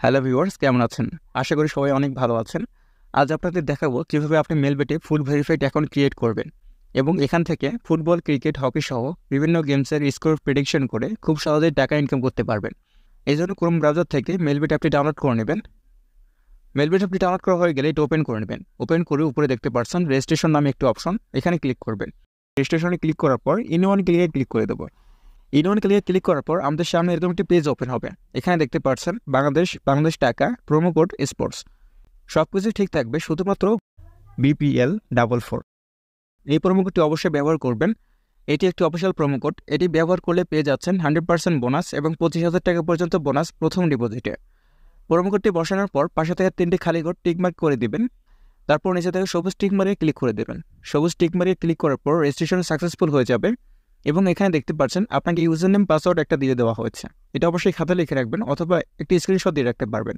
Hello viewers, কেমন আছেন? আশা করি সবাই অনেক ভালো আছেন। আজ আপনাদের দেখাবো কিভাবে আপনি মেলবেটে ফুল ভেরিফাইড অ্যাকাউন্ট ক্রিয়েট করবেন এবং এখান থেকে ফুটবল, ক্রিকেট, হকি সহ বিভিন্ন গেমসের স্কোর প্রেডিকশন করে খুব সহজেই টাকা ইনকাম করতে পারবেন। এই জন্য ক্রোম ব্রাউজার থেকে মেলবেট অ্যাপটি ডাউনলোড করে নেবেন। মেলবেট অ্যাপটি ডাউনলোড করা হয়ে গেলে এটা ওপেন করে নেবেন। ওপেন করে উপরে দেখতে পাচ্ছেন রেজিস্ট্রেশন নামে একটি অপশন, এখানে ক্লিক করবেন। রেজিস্ট্রেশনে ক্লিক করার পর ইন-ওয়ান ক্লিকে ক্লিক করে দেবো। ইন-ওয়ান ক্লিকে ক্লিক করার পর আমাদের সামনে এরকম একটি পেজ ওপেন হবে। এখানে দেখতে পাচ্ছেন বাংলাদেশ টাকা প্রোমো কোড স্পোর্টস। সব কিছু ঠিক থাকবে, শুধুমাত্র BPL44 এই প্রোমো কোডটি অবশ্যই ব্যবহার করবেন। এটি একটি অফিসিয়াল প্রোমো কোড। এটি ব্যবহার করলে পেয়ে যাচ্ছেন 100% বোনাস এবং 25,000 টাকা পর্যন্ত বোনাস প্রথম ডিপোজিটে। প্রোমো কোডটি বসানোর পর পাশে থেকে 3টি খালি ঘর টিকমার্ক করে দিবেন। তারপর নিচে থেকে সবুজ টিক মারিয়ে ক্লিক করে দেবেন। সবুজ টিক মারিয়ে ক্লিক করার পর রেজিস্ট্রেশন সাকসেসফুল হয়ে যাবে এবং এখানে দেখতে পাচ্ছেন আপনাকে ইউজার নেম পাসওয়ার্ড একটা দিয়ে দেওয়া হয়েছে। এটা অবশ্যই খাতায় লিখে রাখবেন অথবা একটি স্ক্রিনশট দিয়ে রাখতে পারবেন,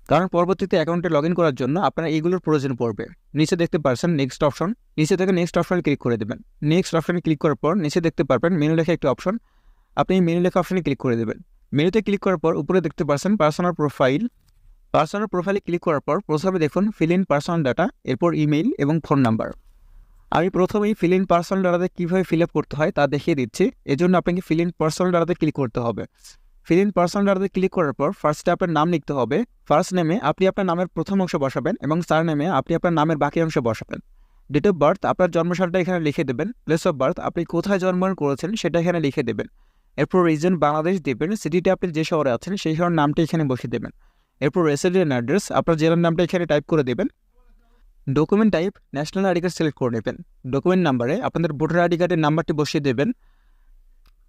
কারণ পরবর্তীতে অ্যাকাউন্টে লগ ইন করার জন্য আপনার এইগুলোর প্রয়োজন পড়বে। নিচে দেখতে পাচ্ছেন নেক্সট অপশন, নিচে থেকে নেক্সট অপশনে ক্লিক করে দেবেন। নেক্সট অপশনে ক্লিক করার পর নিচে দেখতে পারবেন মেনু লেখা একটি অপশন, আপনি এই মেনু লেখা অপশনে ক্লিক করে দেবেন। মেনুতে ক্লিক করার পর উপরে দেখতে পাচ্ছেন পার্সোনাল প্রোফাইল। পার্সোনাল প্রোফাইলে ক্লিক করার পর প্রথমে দেখুন ফিল ইন পার্সোনাল ডাটা, এরপর ইমেইল এবং ফোন নাম্বার। আমি প্রথমেই ফিল ইন পার্সোনাল ডাটাতে কীভাবে ফিল আপ করতে হয় তা দেখিয়ে দিচ্ছি। এজন্য আপনাকে ফিল ইন পার্সোনাল ডাটাতে ক্লিক করতে হবে। ফিল ইন পার্সোনাল ডাটাতে ক্লিক করার পর ফার্স্টে আপনার নাম লিখতে হবে। ফার্স্ট নেমে আপনি আপনার নামের প্রথম অংশ বসাবেন এবং সার নেমে আপনি আপনার নামের বাকি অংশ বসাবেন। ডেট অফ বার্থ আপনার জন্মসালটা এখানে লিখে দেবেন। প্লেস অফ বার্থ আপনি কোথায় জন্মগ্রহণ করেছেন সেটা এখানে লিখে দেবেন। এরপর রিজন বাংলাদেশ দেবেন। সিটিতে আপনি যে শহরে আছেন সেই শহরের নামটা এখানে বসিয়ে দেবেন। এরপর রেসিডেন্ট অ্যাড্রেস আপনার জেলার নামটা এখানে টাইপ করে দেবেন। Document type national ID card select করে নেবেন। ডকুমেন্ট নাম্বারে আপনাদের ভোটার আইডি কার্ডের নাম্বারটি বসিয়ে দেবেন।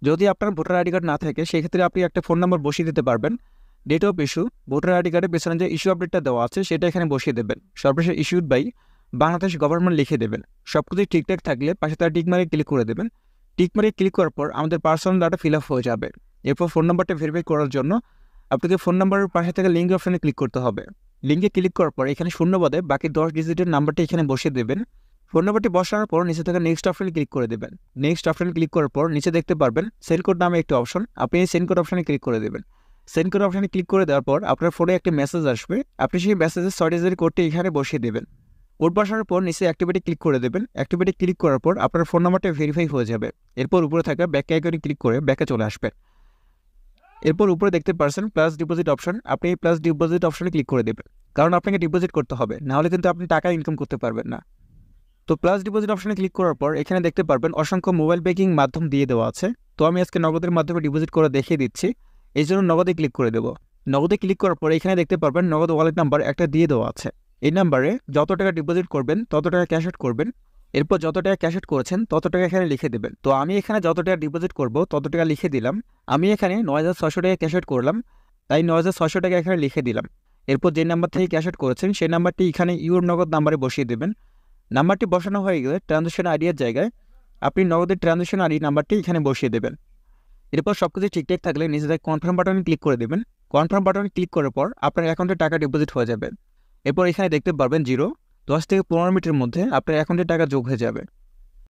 যদি আপনার ভোটার আইডি কার্ড না থাকে সেক্ষেত্রে আপনি একটা ফোন নাম্বার বসিয়ে দিতে পারবেন। Date of issue voter ID কার্ডের পেছনে যে ইস্যু আপডেটটা দেওয়া আছে সেটা এখানে বসিয়ে দেবেন। সর্বশেষ ইস্যুড বাই বাংলাদেশ গভর্নমেন্ট লিখে দেবেন। সব কিছুই ঠিকঠাক থাকলে পাশে তার টিক মারে ক্লিক করে দেবেন। টিক মারে ক্লিক করার পর আমাদের পার্সোনাল ডাটা ফিল আপ হয়ে যাবে। এরপর ফোন নাম্বারটা ভেরিফাই করার জন্য আপনাকে ফোন নাম্বারের পাশে থেকে লিঙ্ক অপশনে ক্লিক করতে হবে। লিঙ্কে ক্লিক করার পর এখানে শূন্য বাদে বাকি 10 ডিজিটের নাম্বারটি এখানে বসিয়ে দেবেন। ফোন নাম্বারটি বসানোর পর নিচে থেকে নেক্সট অপশনে ক্লিক করে দেবেন। নেক্সট অপশনে ক্লিক করার পর নিচে দেখতে পারবেন সেন্ড কোড নামে একটি অপশন, আপনি এই সেন্ড কোড অপশনে ক্লিক করে দেবেন। সেন্ড কোড অপশনে ক্লিক করে দেওয়ার পর আপনার ফোনে একটি মেসেজ আসবে, আপনি সেই মেসেজের 6 ডিজিটের কোডটি এখানে বসিয়ে দেবেন। কোড বসানোর পর নিচে অ্যাক্টিভিটি ক্লিক করে দেবেন। অ্যাক্টিভিটি ক্লিক করার পর আপনার ফোন নাম্বারটা ভেরিফাই হয়ে যাবে। এরপর উপরে থাকা ব্যাক আইকনে ক্লিক করে ব্যাকে চলে আসবে। এরপর উপরে দেখতে পাচ্ছেন প্লাস ডিপোজিট অপশন, আপনি এই প্লাস ডিপোজিট অপশনে ক্লিক করে দেবেন, কারণ আপনাকে ডিপোজিট করতে হবে, নাহলে কিন্তু আপনি টাকা ইনকাম করতে পারবেন না। তো প্লাস ডিপোজিট অপশনে ক্লিক করার পর এখানে দেখতে পারবেন অসংখ্য মোবাইল ব্যাংকিং মাধ্যম দিয়ে দেওয়া আছে। তো আমি আজকে নগদের মাধ্যমে ডিপোজিট করে দেখিয়ে দিচ্ছি, এই জন্য নগদে ক্লিক করে দেবো। নগদে ক্লিক করার পর এখানে দেখতে পারবেন নগদ ওয়ালেট নাম্বার একটা দিয়ে দেওয়া আছে। এই নাম্বারে যত টাকা ডিপোজিট করবেন তত টাকা ক্যাশ আউট করবেন। এরপর যত টাকা ক্যাশ আউট করেছেন তত টাকা এখানে লিখে দেবেন। তো আমি এখানে যত টাকা ডিপোজিট করব তত টাকা লিখে দিলাম। আমি এখানে 9,600 টাকা ক্যাশ আউট করলাম, তাই 9,600 টাকা এখানে লিখে দিলাম। এরপর যে নাম্বার থেকে ক্যাশ আউট করেছেন সেই নাম্বারটি এখানে ইউর নগদ নাম্বারে বসিয়ে দেবেন। নাম্বারটি বসানো হয়ে গেলে ট্রানজ্যাকশন আইডির জায়গায় আপনি নগদের ট্রানজ্যাকশন আইডি নাম্বারটি এখানে বসিয়ে দেবেন। এরপর সব কিছু ঠিকঠাক থাকলে নিচে থেকে কনফার্ম বাটনে ক্লিক করে দেবেন। কনফার্ম বাটনে ক্লিক করার পর আপনার অ্যাকাউন্টে টাকা ডিপোজিট হয়ে যাবে। এরপর এখানে দেখতে পারবেন 10 থেকে 15 মিনিটের মধ্যে আপনার অ্যাকাউন্টে টাকা যোগ হয়ে যাবে।